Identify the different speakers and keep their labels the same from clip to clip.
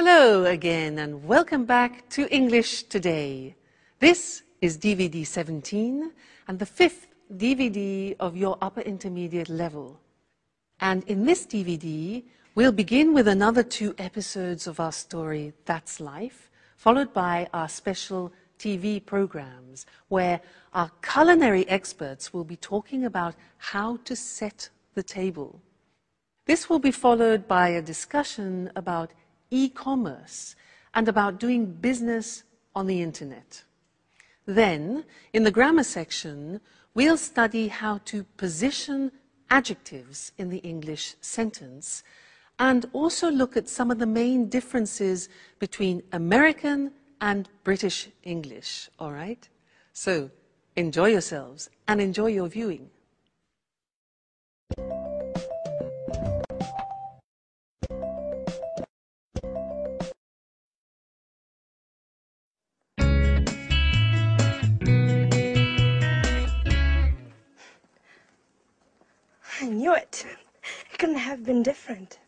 Speaker 1: Hello again and welcome back to English Today. This is DVD 17 and the fifth DVD of your upper intermediate level. And in this DVD, we'll begin with another 2 episodes of our story, That's Life, followed by our special TV programs, where our culinary experts will be talking about how to set the table. This will be followed by a discussion about e-commerce and about doing business on the internet. Then, in the grammar section, we'll study how to position adjectives in the English sentence and also look at some of the main differences between American and British English, all right? So, enjoy yourselves and enjoy your viewing.
Speaker 2: I knew it. It couldn't have been different.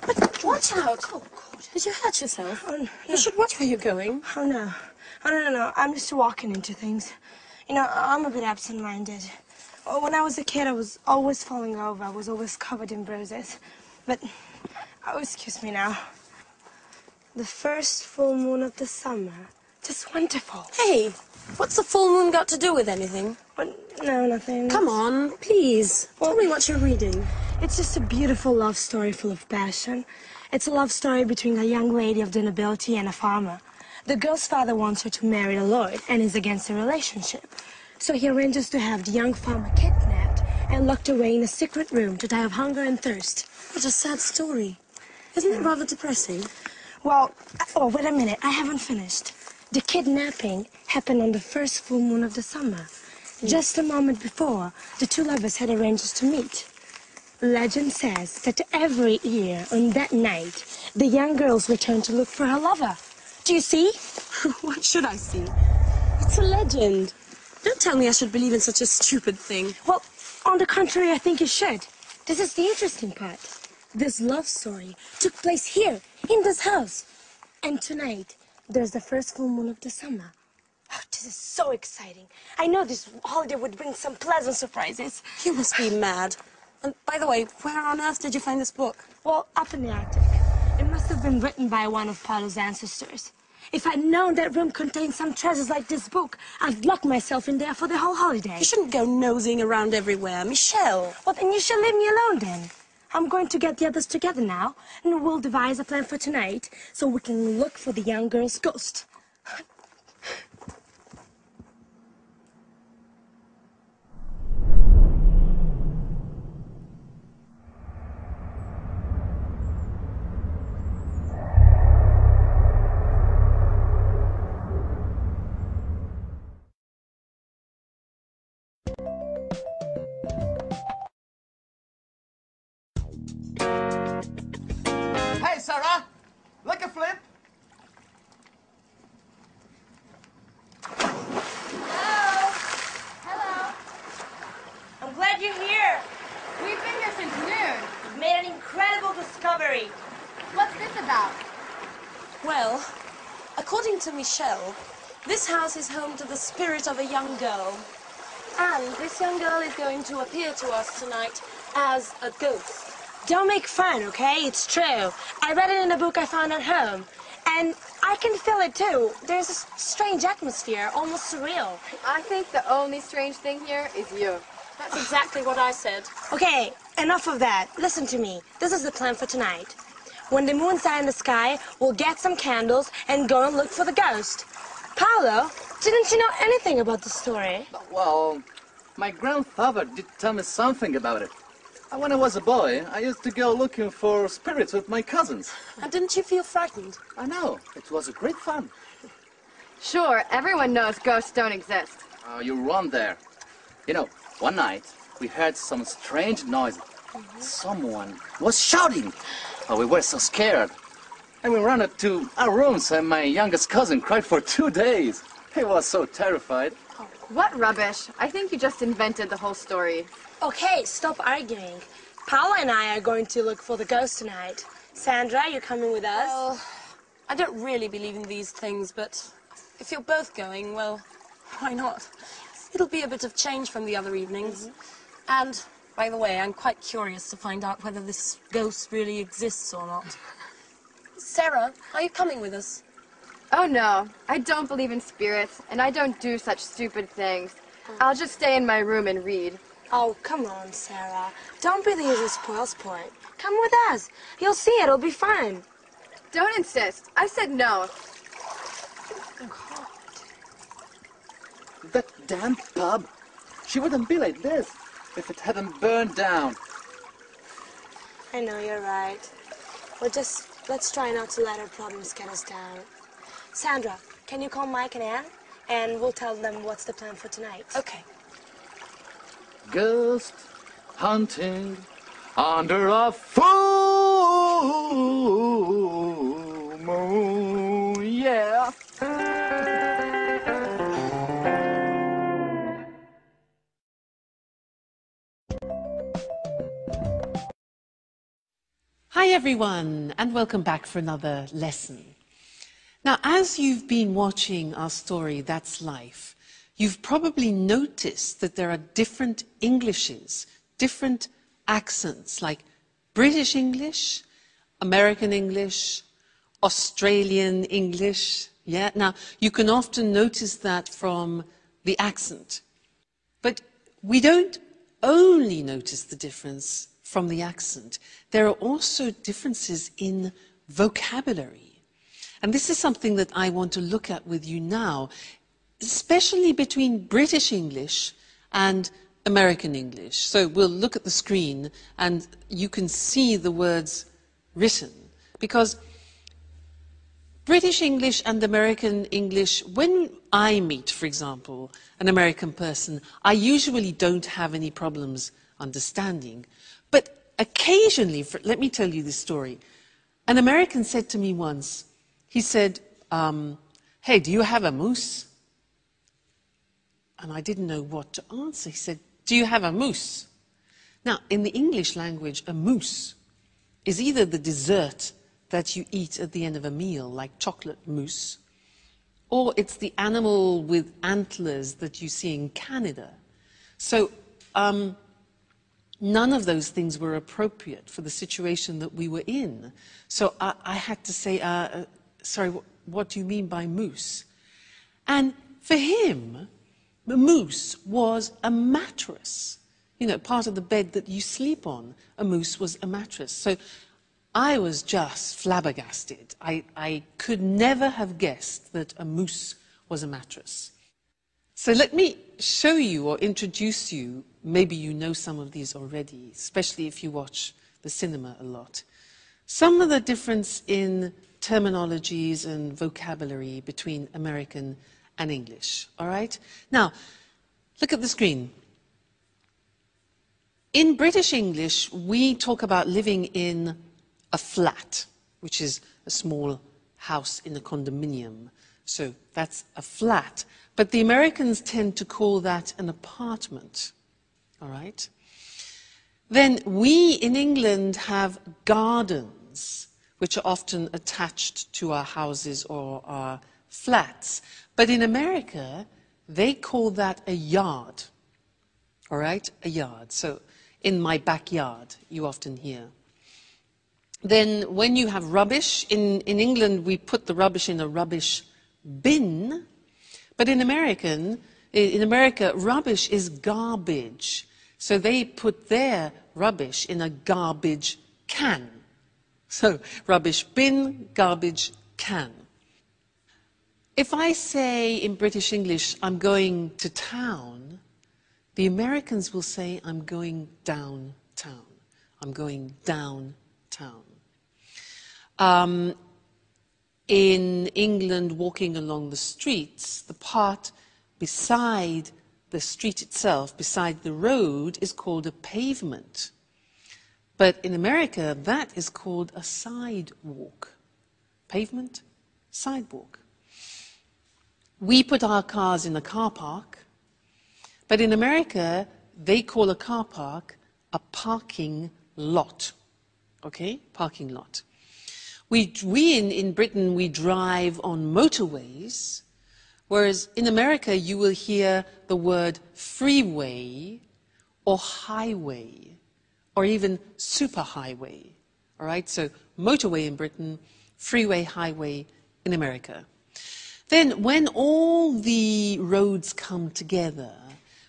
Speaker 3: But watch out! Oh, God. Did you hurt yourself?
Speaker 2: Oh, no.
Speaker 3: You should watch where you're going.
Speaker 2: Oh, no. Oh, no. I'm just walking into things. You know, I'm a bit absent-minded. When I was a kid, I was always falling over. I was always covered in bruises. But, oh, excuse me now. The first full moon of the summer. Just wonderful.
Speaker 3: Hey, what's the full moon got to do with anything?
Speaker 2: No, nothing.
Speaker 3: Come on, please. Tell me what you're reading.
Speaker 2: It's just a beautiful love story full of passion. It's a love story between a young lady of the nobility and a farmer. The girl's father wants her to marry a lord and is against the relationship. So he arranges to have the young farmer kidnapped and locked away in a secret room to die of hunger and thirst.
Speaker 3: What a sad story. Isn't it rather depressing?
Speaker 2: Well, oh, wait a minute. I haven't finished. The kidnapping happened on the first full moon of the summer. Just a moment before, the 2 lovers had arranged to meet. Legend says that every year on that night, the young girls return to look for her lover. Do you see?
Speaker 3: What should I see? It's a legend. Don't tell me I should believe in such a stupid thing.
Speaker 2: Well, on the contrary, I think you should. This is the interesting part. This love story took place here, in this house. And tonight, there's the first full moon of the summer. Oh, this is so exciting. I know this holiday would bring some pleasant surprises.
Speaker 3: You must be mad. And by the way, where on earth did you find this book?
Speaker 2: Well, up in the attic. It must have been written by one of Paolo's ancestors. If I'd known that room contained some treasures like this book, I'd lock myself in there for the whole holiday.
Speaker 3: You shouldn't go nosing around everywhere, Michelle.
Speaker 2: Well, then you should leave me alone, then. I'm going to get the others together now, and we'll devise a plan for tonight so we can look for the young girl's ghost.
Speaker 4: Hey, Sarah! Like a flip?
Speaker 5: Hello.
Speaker 2: I'm glad you're here.
Speaker 5: We've been here since noon.
Speaker 2: You've made an incredible discovery.
Speaker 5: What's this about?
Speaker 3: Well, according to Michelle, this house is home to the spirit of a young girl. And this young girl is going to appear to us tonight as a ghost.
Speaker 2: Don't make fun, okay? It's true. I read it in a book I found at home. And I can feel it, too. There's a strange atmosphere, almost surreal.
Speaker 5: I think the only strange thing here is you.
Speaker 3: That's exactly what I said.
Speaker 2: Okay, enough of that. Listen to me. This is the plan for tonight. When the moon's out in the sky, we'll get some candles and go and look for the ghost. Paolo, didn't you know anything about the story?
Speaker 4: Well, my grandfather did tell me something about it. When I was a boy, I used to go looking for spirits with my cousins.
Speaker 3: And didn't you feel frightened?
Speaker 4: I know, it was a great fun.
Speaker 5: Sure, everyone knows ghosts don't exist.
Speaker 4: Oh, you're wrong there. You know, one night, we heard some strange noise. Someone was shouting. Oh, we were so scared. And we ran up to our rooms, and my youngest cousin cried for 2 days. He was so terrified.
Speaker 5: What rubbish. I think you just invented the whole story.
Speaker 2: Okay, stop arguing. Paolo and I are going to look for the ghost tonight. Sandra, you coming with us?
Speaker 3: Well, I don't really believe in these things, but if you're both going, well, why not? It'll be a bit of change from the other evenings. And, by the way, I'm quite curious to find out whether this ghost really exists or not. Sarah, are you coming with us?
Speaker 5: Oh no, I don't believe in spirits, and I don't do such stupid things. I'll just stay in my room and read.
Speaker 2: Oh, come on, Sarah. Don't be the usual spoilsport. Come with us. You'll see it'll be fun.
Speaker 5: Don't insist. I said no.
Speaker 4: That damn pub. She wouldn't be like this if it hadn't burned down.
Speaker 2: I know you're right. Let's try not to let our problems get us down. Sandra, can you call Mike and Anne? And we'll tell them what's the plan for tonight.
Speaker 3: Okay.
Speaker 4: Ghost hunting under a full moon, yeah.
Speaker 1: Hi everyone, and welcome back for another lesson. Now, as you've been watching our story, That's Life, you've probably noticed that there are different Englishes, different accents, like British English, American English, Australian English. Yeah, now you can often notice that from the accent. But we don't only notice the difference from the accent. There are also differences in vocabulary. And this is something that I want to look at with you now, especially between British English and American English. So we'll look at the screen and you can see the words written. Because British English and American English, when I meet, for example, an American person, I usually don't have any problems understanding. But occasionally, let me tell you this story. An American said to me once, he said, hey, do you have a moose? And I didn't know what to answer. He said, do you have a moose? Now, in the English language, a moose is either the dessert that you eat at the end of a meal, like chocolate mousse, or it's the animal with antlers that you see in Canada. So none of those things were appropriate for the situation that we were in. So I had to say, sorry, what do you mean by moose? And for him, the moose was a mattress. You know, part of the bed that you sleep on, a moose was a mattress. So I was just flabbergasted. I could never have guessed that a moose was a mattress. So let me show you or introduce you, maybe you know some of these already, especially if you watch the cinema a lot. Some of the difference in terminologies and vocabulary between American and English, all right? Now, look at the screen. In British English, we talk about living in a flat, which is a small house in a condominium. So that's a flat. But the Americans tend to call that an apartment, all right? Then we in England have gardens, which are often attached to our houses or our flats. But in America, they call that a yard, all right? A yard. So in my backyard, you often hear. Then when you have rubbish, in England, we put the rubbish in a rubbish bin. But in America, rubbish is garbage. So they put their rubbish in a garbage can. So rubbish bin, garbage can. If I say in British English, I'm going to town, the Americans will say, I'm going downtown. I'm going downtown. In England, walking along the streets, the part beside the street itself, beside the road, is called a pavement. But in America, that is called a sidewalk. Pavement, sidewalk. We put our cars in a car park, but in America, they call a car park a parking lot. Okay? Parking lot. In Britain, we drive on motorways, whereas in America, you will hear the word freeway or highway or even superhighway. All right, so motorway in Britain, freeway, highway in America. Then when all the roads come together,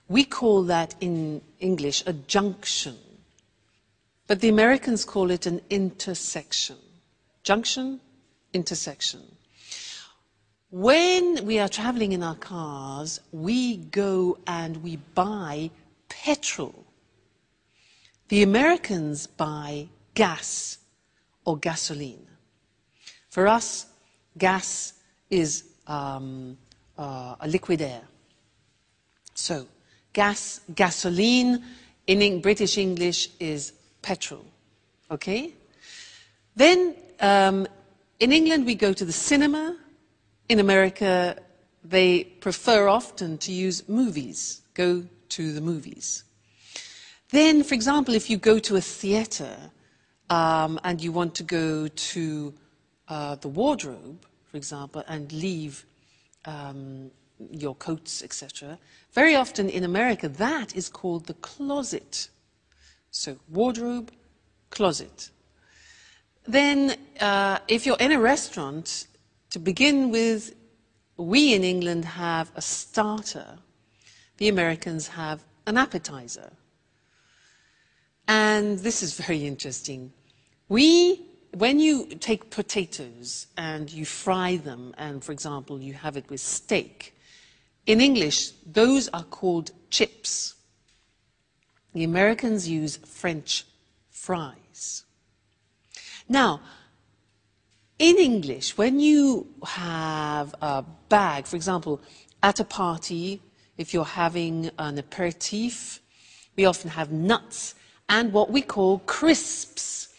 Speaker 1: we call that in English a junction. But the Americans call it an intersection. Junction, intersection. When we are traveling in our cars, we go and we buy petrol. The Americans buy gas or gasoline. For us, gas is a liquid air. So, gasoline in British English is petrol. Okay? Then, in England, we go to the cinema. In America, they prefer often to use movies, go to the movies. Then, for example, if you go to a theatre and you want to go to the wardrobe, for example, and leave your coats, etc., very often in America, that is called the closet. So, wardrobe, closet. Then, if you're in a restaurant, to begin with, we in England have a starter. The Americans have an appetizer. And this is very interesting. When you take potatoes and you fry them, and for example, you have it with steak, in English, those are called chips. The Americans use French fries. Now, in English, when you have a bag, for example, at a party, if you're having an aperitif, we often have nuts and what we call crisps.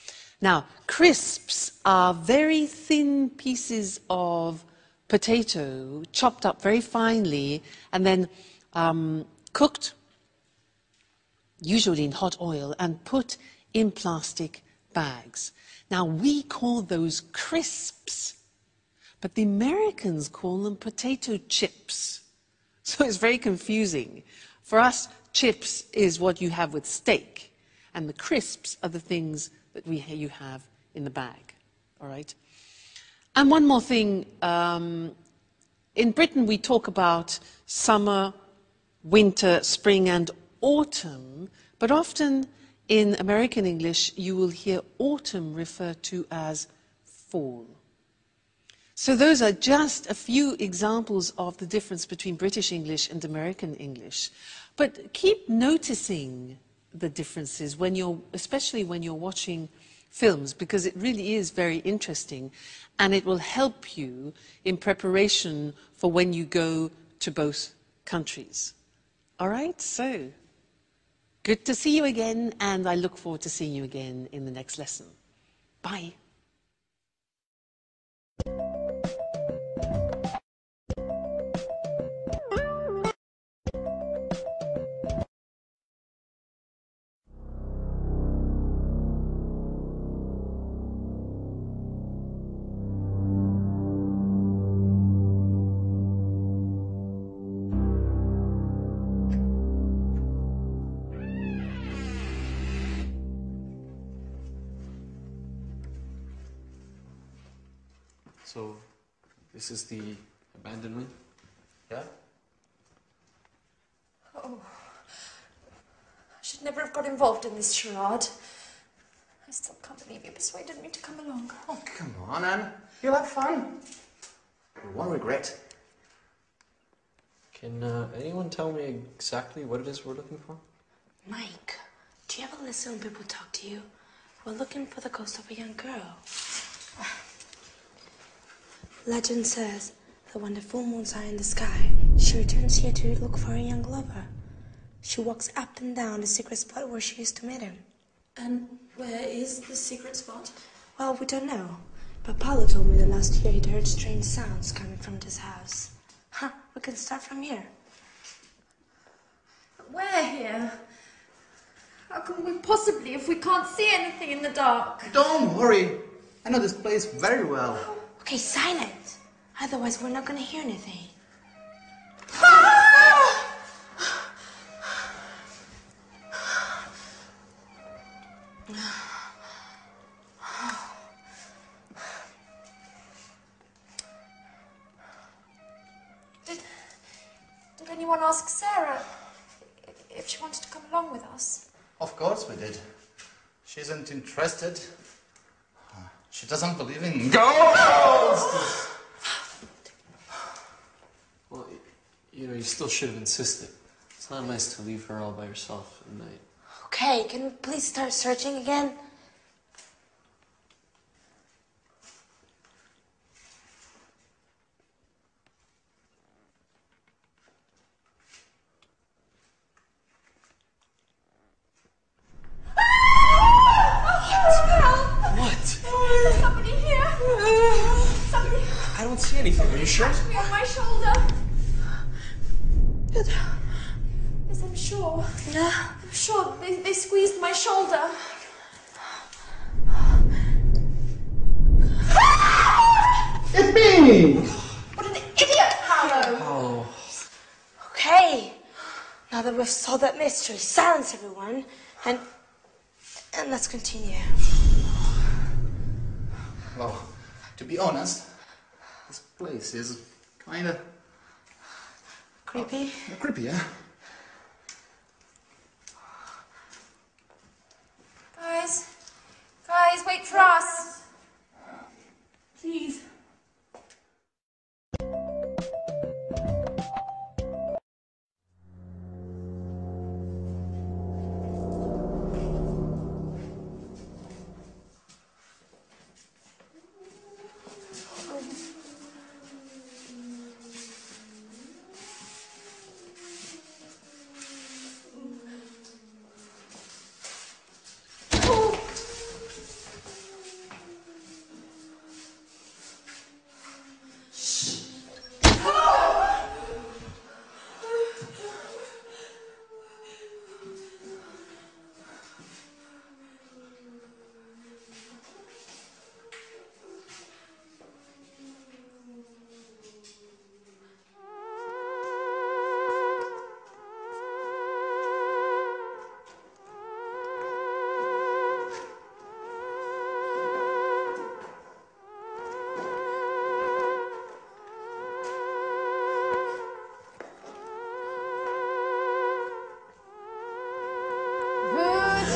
Speaker 1: Now, crisps are very thin pieces of potato, chopped up very finely, and then cooked, usually in hot oil, and put in plastic bags. Now, we call those crisps, but the Americans call them potato chips. So it's very confusing. For us, chips is what you have with steak, and the crisps are the things that you have in the bag, all right? And one more thing. In Britain, we talk about summer, winter, spring, and autumn, but often in American English, you will hear autumn referred to as fall. So those are just a few examples of the difference between British English and American English. But keep noticing the differences, especially when you're watching films, because it really is very interesting, and it will help you in preparation for when you go to both countries. All right, so good to see you again, and I look forward to seeing you again in the next lesson. Bye.
Speaker 6: So, this is the abandonment? Yeah?
Speaker 3: Oh, I should never have got involved in this charade. I still can't believe you persuaded me to come along.
Speaker 4: Oh, come on, Anne. You'll have fun. You won't regret.
Speaker 6: Can anyone tell me exactly what it is we're looking for?
Speaker 2: Mike, do you ever listen when people talk to you? We're looking for the ghost of a young girl. Legend says that when the full moons are in the sky, she returns here to look for a young lover. She walks up and down the secret spot where she used to meet him.
Speaker 3: And where is the secret spot?
Speaker 2: Well, we don't know. But Paolo told me that last year he'd heard strange sounds coming from this house. Huh, we can start from here.
Speaker 3: Where here? How can we possibly if we can't see anything in the dark?
Speaker 4: Don't worry.
Speaker 7: I know this place very well.
Speaker 2: Okay, silent. Otherwise, we're not gonna hear anything.
Speaker 8: Did anyone ask Sarah if she wanted to come along with us?
Speaker 7: Of course we did. She isn't interested. She doesn't believe in ghosts!
Speaker 6: Well, you know, you still should have insisted. It's not nice to leave her all by herself at night.
Speaker 2: Okay, can we please start searching again?
Speaker 8: Somebody here! Somebody
Speaker 6: I don't see anything. Are you sure?
Speaker 8: touched me on my shoulder! Yes, I'm sure. I'm sure they squeezed my shoulder.
Speaker 7: It's me!
Speaker 8: What an idiot, Paolo!
Speaker 6: Oh.
Speaker 2: Okay. Now that we've solved that mystery, silence everyone, and let's continue.
Speaker 7: Well, to be honest, this place is kinda
Speaker 2: Creepy?
Speaker 7: creepy, yeah?
Speaker 8: Guys, wait for us! Please.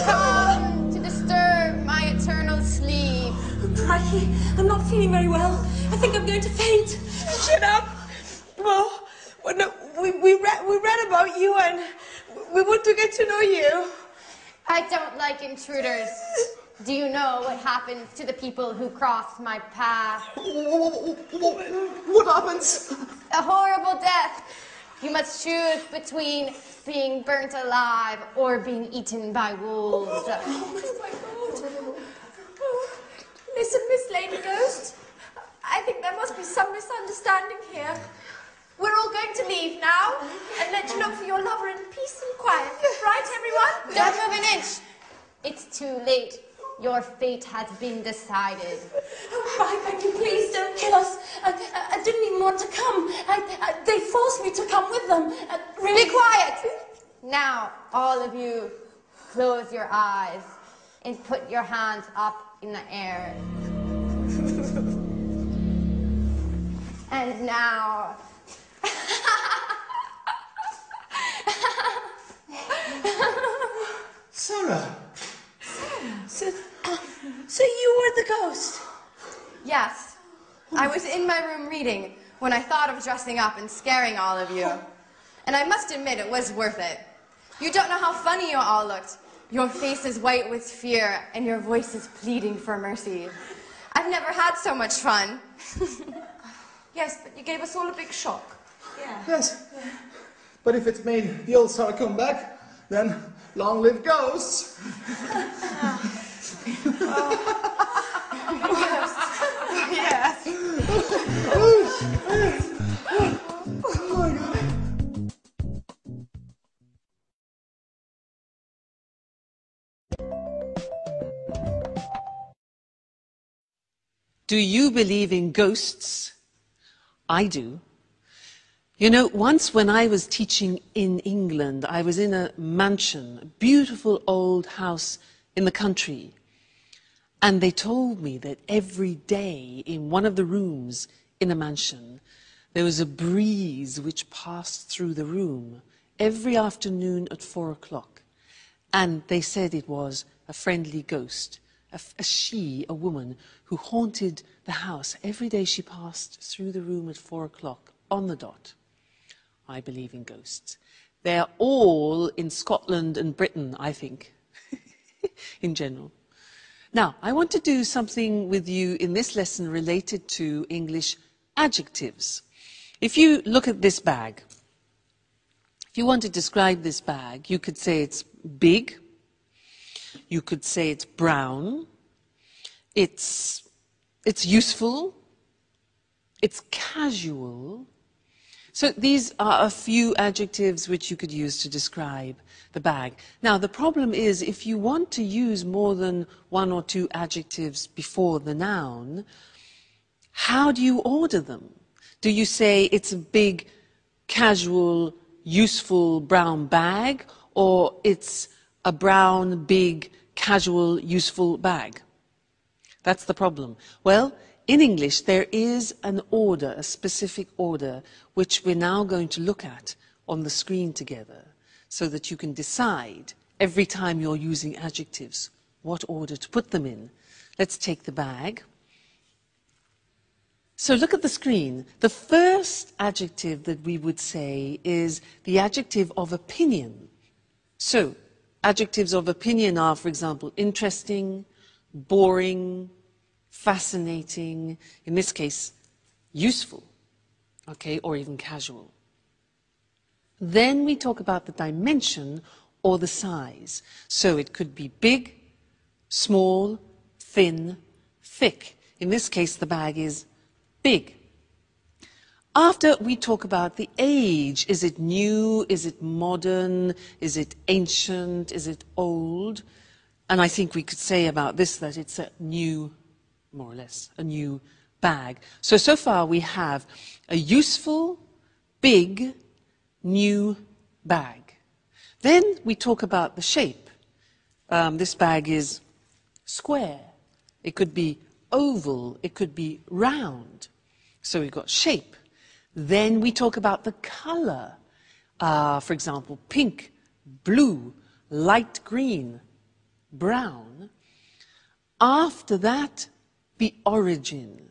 Speaker 5: Come to disturb my eternal sleep.
Speaker 3: Crikey, I'm not feeling very well. I think I'm going to faint.
Speaker 2: Shut up! Well, no, we read about you and we want to get to know you.
Speaker 5: I don't like intruders. Do you know what happens to the people who cross my path?
Speaker 7: What happens?
Speaker 5: A horrible death. You must choose between being burnt alive or being eaten by wolves.
Speaker 8: Oh my God. Listen, Miss Lady Ghost. I think there must be some misunderstanding here. We're all going to leave now and let you look for your lover in peace and quiet. Right, everyone?
Speaker 5: Don't move an inch. It's too late. Your fate has been decided.
Speaker 3: Oh, I beg you, please don't kill us. I didn't even want to come. They forced me to come with them. Really.
Speaker 5: Be quiet! Now, all of you, close your eyes and put your hands up in the air. And now...
Speaker 7: Sarah!
Speaker 2: So you were the ghost?
Speaker 5: Yes, I was in my room reading when I thought of dressing up and scaring all of you. And I must admit, it was worth it. You don't know how funny you all looked. Your faces white with fear and your voices pleading for mercy. I've never had so much fun.
Speaker 8: Yes, but you gave us all a big shock.
Speaker 7: Yes. But if it's made the old Sarah come back, then long live ghosts!
Speaker 2: Yes.
Speaker 7: Oh my God.
Speaker 1: Do you believe in ghosts? I do. You know, once when I was teaching in England, I was in a mansion, a beautiful old house in the country. And they told me that every day in one of the rooms in a mansion, there was a breeze which passed through the room every afternoon at 4 o'clock. And they said it was a friendly ghost, a woman, who haunted the house. Every day she passed through the room at 4 o'clock on the dot. I believe in ghosts. They're all in Scotland and Britain, I think, in general. Now, I want to do something with you in this lesson related to English adjectives. If you look at this bag, if you want to describe this bag, you could say it's big, you could say it's brown, it's useful, it's casual. So these are a few adjectives which you could use to describe the bag. Now, the problem is if you want to use more than one or two adjectives before the noun, how do you order them? Do you say it's a big, casual, useful brown bag, or it's a brown, big, casual, useful bag? That's the problem. Well, in English, there is an order, a specific order, which we're now going to look at on the screen together, so that you can decide every time you're using adjectives what order to put them in. Let's take the bag. So look at the screen. The first adjective that we would say is the adjective of opinion. So adjectives of opinion are, for example, interesting, boring, fascinating, in this case, useful, okay, or even casual. Then we talk about the dimension or the size. So it could be big, small, thin, thick. In this case, the bag is big. After we talk about the age, is it new, is it modern, is it ancient, is it old? And I think we could say about this that it's a new, more or less, a new bag. So far we have a useful, big, new bag. Then we talk about the shape. This bag is square. It could be oval. It could be round. So we've got shape. Then we talk about the color. For example, pink, blue, light green, brown. After that, the origin.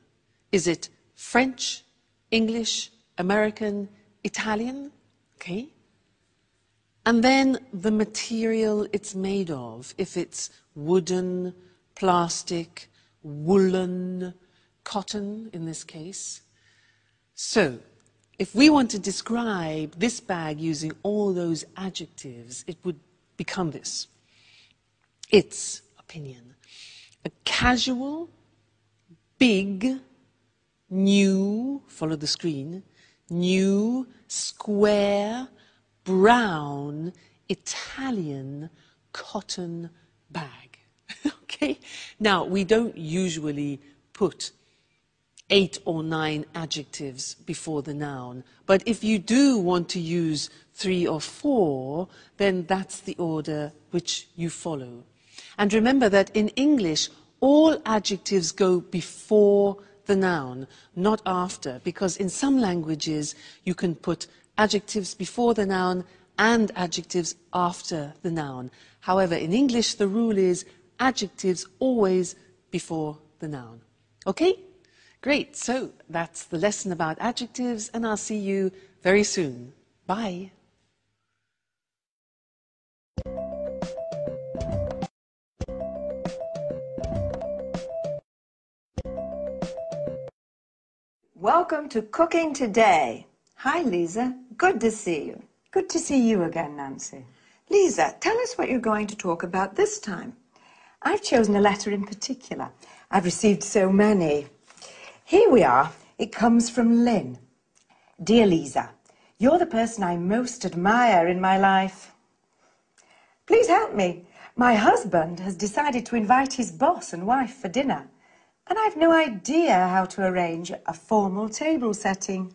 Speaker 1: Is it French, English, American, Italian? Okay. And then the material it's made of. If it's wooden, plastic, woolen, cotton in this case. So, if we want to describe this bag using all those adjectives, it would become this. Its opinion. A casual, big, new, follow the screen, new, square, brown, Italian cotton bag. Okay? Now, we don't usually put 8 or 9 adjectives before the noun, but if you do want to use 3 or 4, then that's the order which you follow. And remember that in English, all adjectives go before the noun, not after, because in some languages you can put adjectives before the noun and adjectives after the noun. However, in English, the rule is adjectives always before the noun. Okay? Great. So that's the lesson about adjectives, and I'll see you very soon. Bye.
Speaker 9: Welcome to Cooking Today. Hi, Lisa. Good to see you.
Speaker 10: Good to see you again, Nancy.
Speaker 9: Lisa, tell us what you're going to talk about this time.
Speaker 10: I've chosen a letter in particular. I've received so many. Here we are. It comes from Lynn. Dear Lisa, you're the person I most admire in my life. Please help me. My husband has decided to invite his boss and wife for dinner. And I've no idea how to arrange a formal table setting.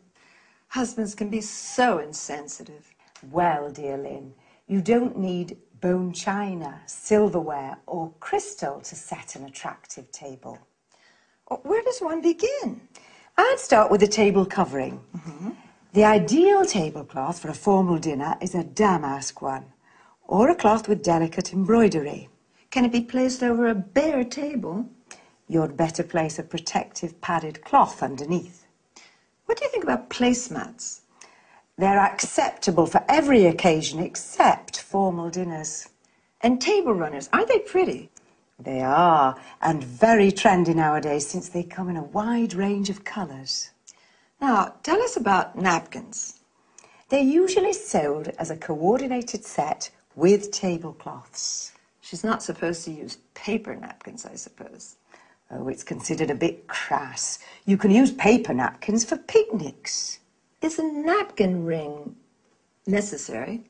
Speaker 9: Husbands can be so insensitive.
Speaker 10: Well, dear Lynn, you don't need bone china, silverware or crystal to set an attractive table.
Speaker 9: Where does one begin?
Speaker 10: I'd start with the table covering. The ideal tablecloth for a formal dinner is a damask one, or a cloth with delicate embroidery.
Speaker 9: Can it be placed over a bare table?
Speaker 10: You'd better place a protective padded cloth underneath.
Speaker 9: What do you think about placemats?
Speaker 10: They're acceptable for every occasion except formal dinners.
Speaker 9: And table runners, aren't they pretty?
Speaker 10: They are, and very trendy nowadays since they come in a wide range of colours.
Speaker 9: Now, tell us about napkins.
Speaker 10: They're usually sold as a coordinated set with tablecloths.
Speaker 9: She's not supposed to use paper napkins, I suppose.
Speaker 10: Oh, it's considered a bit crass. You can use paper napkins for picnics.
Speaker 9: Is a napkin ring necessary?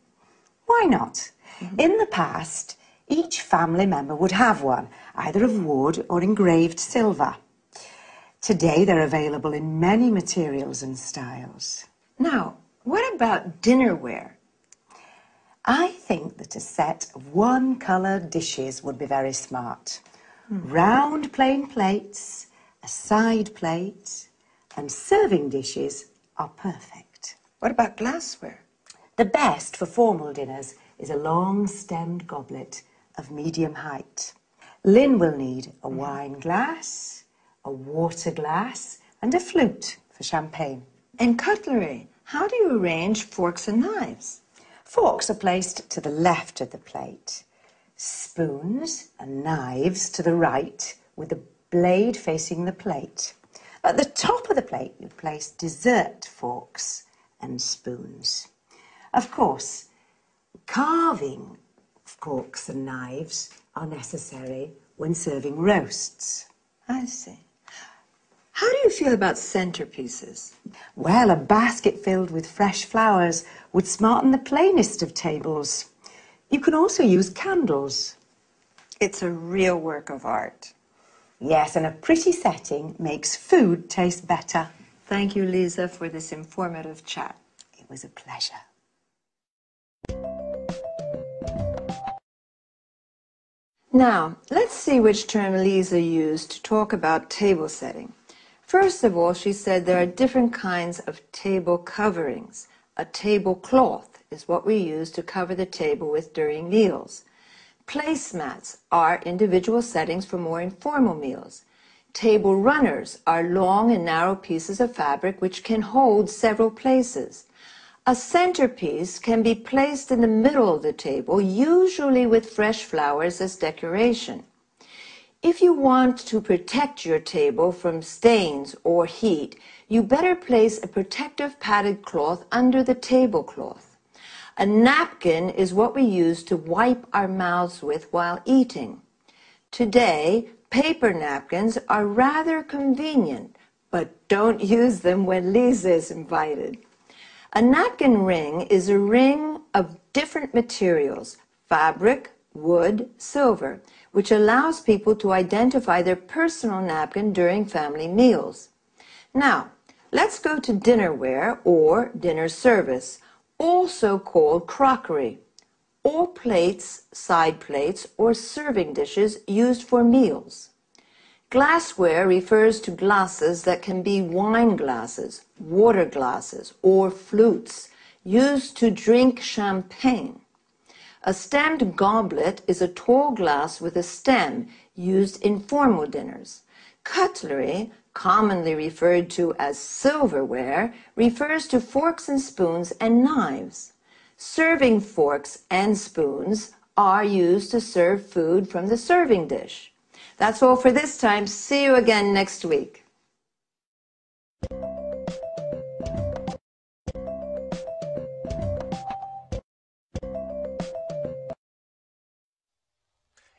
Speaker 10: Why not? In the past, each family member would have one, either of wood or engraved silver. Today, they're available in many materials and styles.
Speaker 9: Now, what about dinnerware?
Speaker 10: I think that a set of one-colour dishes would be very smart. Round plain plates, a side plate, and serving dishes are perfect.
Speaker 9: What about glassware?
Speaker 10: The best for formal dinners is a long-stemmed goblet of medium height. Lynn will need a wine glass, a water glass, and a flute for champagne.
Speaker 9: And cutlery. How do you arrange forks and knives?
Speaker 10: Forks are placed to the left of the plate. Spoons and knives to the right, with the blade facing the plate. At the top of the plate, you place dessert forks and spoons. Of course, carving forks and knives are necessary when serving roasts.
Speaker 9: I see. How do you feel about centerpieces?
Speaker 10: Well, a basket filled with fresh flowers would smarten the plainest of tables. You can also use candles.
Speaker 9: It's a real work of art.
Speaker 10: Yes, and a pretty setting makes food taste better.
Speaker 9: Thank you, Lisa, for this informative chat.
Speaker 10: It was a pleasure.
Speaker 9: Now, let's see which term Lisa used to talk about table setting. First of all, she said there are different kinds of table coverings. A tablecloth is what we use to cover the table with during meals. Placemats are individual settings for more informal meals. Table runners are long and narrow pieces of fabric which can hold several places. A centerpiece can be placed in the middle of the table, usually with fresh flowers as decoration. If you want to protect your table from stains or heat, you better place a protective padded cloth under the tablecloth. A napkin is what we use to wipe our mouths with while eating. Today, paper napkins are rather convenient, but don't use them when Lisa is invited. A napkin ring is a ring of different materials, fabric, wood, silver, which allows people to identify their personal napkin during family meals. Now, let's go to dinnerware or dinner service, also called crockery, or plates, side plates, or serving dishes used for meals. Glassware refers to glasses that can be wine glasses, water glasses, or flutes, used to drink champagne. A stemmed goblet is a tall glass with a stem used in formal dinners. Cutlery, commonly referred to as silverware, refers to forks and spoons and knives. Serving forks and spoons are used to serve food from the serving dish. That's all for this time. See you again next week.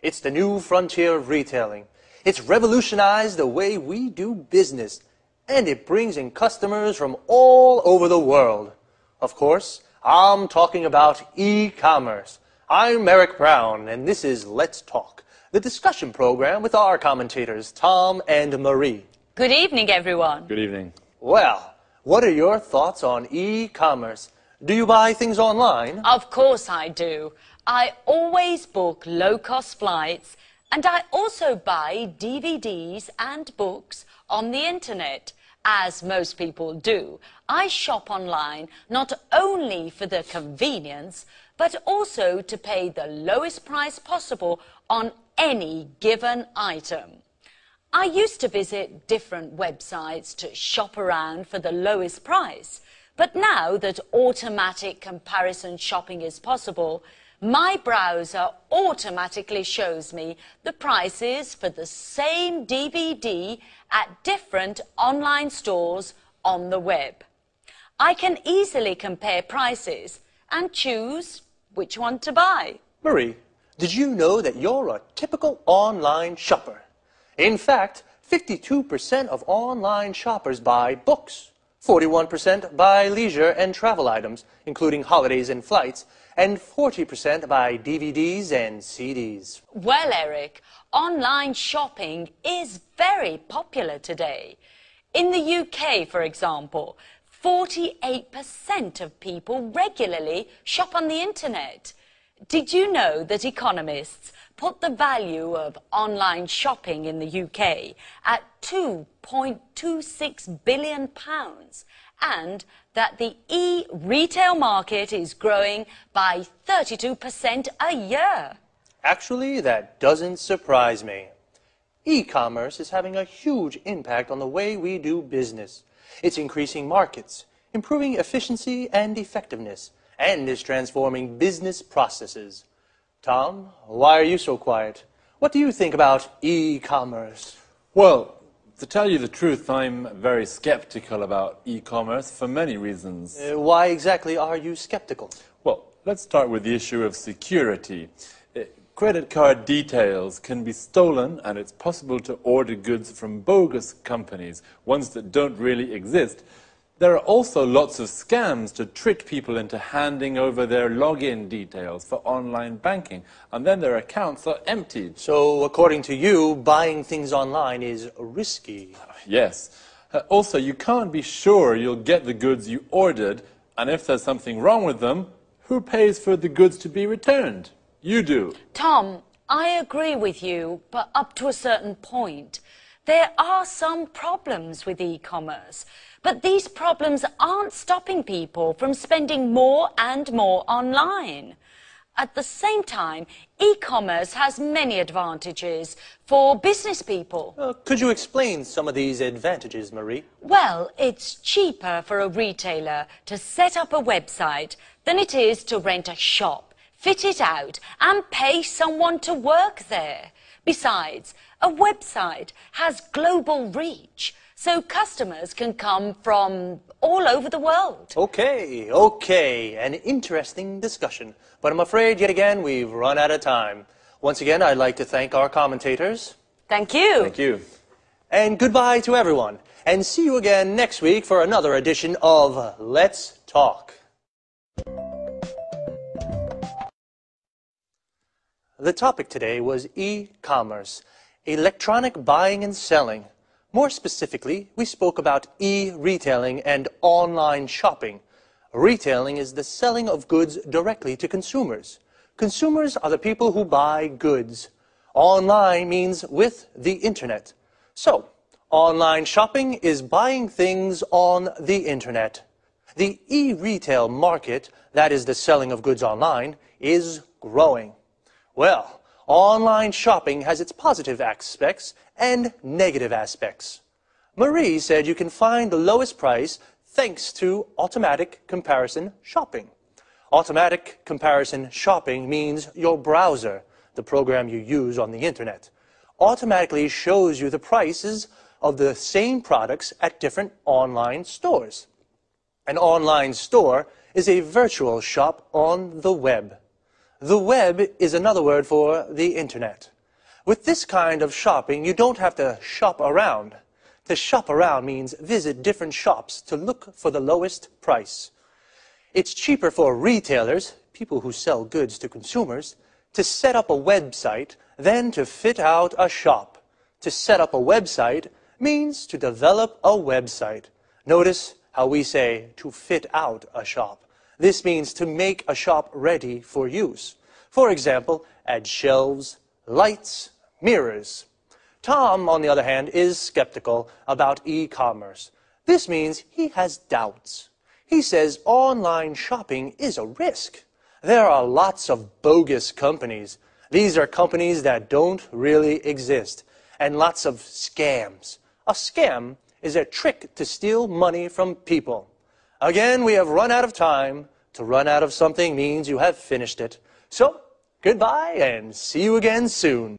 Speaker 11: It's the new frontier of retailing. It's revolutionized the way we do business, and it brings in customers from all over the world. Of course, I'm talking about e-commerce. I'm Eric Brown, and this is Let's Talk, the discussion program with our commentators, Tom and Marie.
Speaker 12: Good evening, everyone.
Speaker 13: Good evening.
Speaker 11: Well, what are your thoughts on e-commerce? Do you buy things online?
Speaker 12: Of course I do. I always book low-cost flights, and I also buy DVDs and books on the internet. As most people do, I shop online not only for the convenience, but also to pay the lowest price possible on any given item. I used to visit different websites to shop around for the lowest price, but now that automatic comparison shopping is possible, my browser automatically shows me the prices for the same DVD at different online stores on the web. I can easily compare prices and choose which one to buy.
Speaker 11: Marie, did you know that you're a typical online shopper? In fact, 52% of online shoppers buy books, 41% buy leisure and travel items, including holidays and flights, and 40% buy DVDs and CDs.
Speaker 12: Well, Eric, online shopping is very popular today. In the UK, for example, 48% of people regularly shop on the internet. Did you know that economists put the value of online shopping in the UK at £2.26 billion, and that the e-retail market is growing by 32% a year?
Speaker 11: Actually, that doesn't surprise me. E-commerce is having a huge impact on the way we do business. It's increasing markets, improving efficiency and effectiveness, and is transforming business processes. Tom, why are you so quiet? What do you think about e-commerce?
Speaker 13: Well, to tell you the truth, I'm very skeptical about e-commerce for many reasons.
Speaker 11: Why exactly are you skeptical?
Speaker 13: Well, let's start with the issue of security. Credit card details can be stolen, and it's possible to order goods from bogus companies, ones that don't really exist. There are also lots of scams to trick people into handing over their login details for online banking, and then their accounts are emptied.
Speaker 11: So, according to you, buying things online is risky?
Speaker 13: Yes. Also, you can't be sure you'll get the goods you ordered, and if there's something wrong with them, who pays for the goods to be returned? You do.
Speaker 12: Tom, I agree with you, but up to a certain point. There are some problems with e-commerce, but these problems aren't stopping people from spending more and more online. At the same time, e-commerce has many advantages for business people.
Speaker 11: Could you explain some of these advantages, Marie?
Speaker 12: Well, it's cheaper for a retailer to set up a website than it is to rent a shop, fit it out, and pay someone to work there. Besides, a website has global reach, so customers can come from all over the world.
Speaker 11: Okay, an interesting discussion. But I'm afraid, yet again, we've run out of time. Once again, I'd like to thank our commentators.
Speaker 12: Thank you.
Speaker 13: Thank you.
Speaker 11: And goodbye to everyone. And see you again next week for another edition of Let's Talk. The topic today was e-commerce, electronic buying and selling. More specifically, we spoke about e-retailing and online shopping. Retailing is the selling of goods directly to consumers. Consumers are the people who buy goods. Online means with the internet. So, online shopping is buying things on the internet. The e-retail market, that is the selling of goods online, is growing. Well, online shopping has its positive aspects and negative aspects. Marie said you can find the lowest price thanks to automatic comparison shopping. Automatic comparison shopping means your browser, the program you use on the internet, automatically shows you the prices of the same products at different online stores. An online store is a virtual shop on the web. The web is another word for the internet. With this kind of shopping, you don't have to shop around. To shop around means visit different shops to look for the lowest price. It's cheaper for retailers, people who sell goods to consumers, to set up a website than to fit out a shop. To set up a website means to develop a website. Notice how we say to fit out a shop. This means to make a shop ready for use. For example, add shelves, lights, mirrors. Tom, on the other hand, is skeptical about e-commerce. This means he has doubts. He says online shopping is a risk. There are lots of bogus companies. These are companies that don't really exist. And lots of scams. A scam is a trick to steal money from people. Again, we have run out of time. To run out of something means you have finished it. So, goodbye and see you again soon.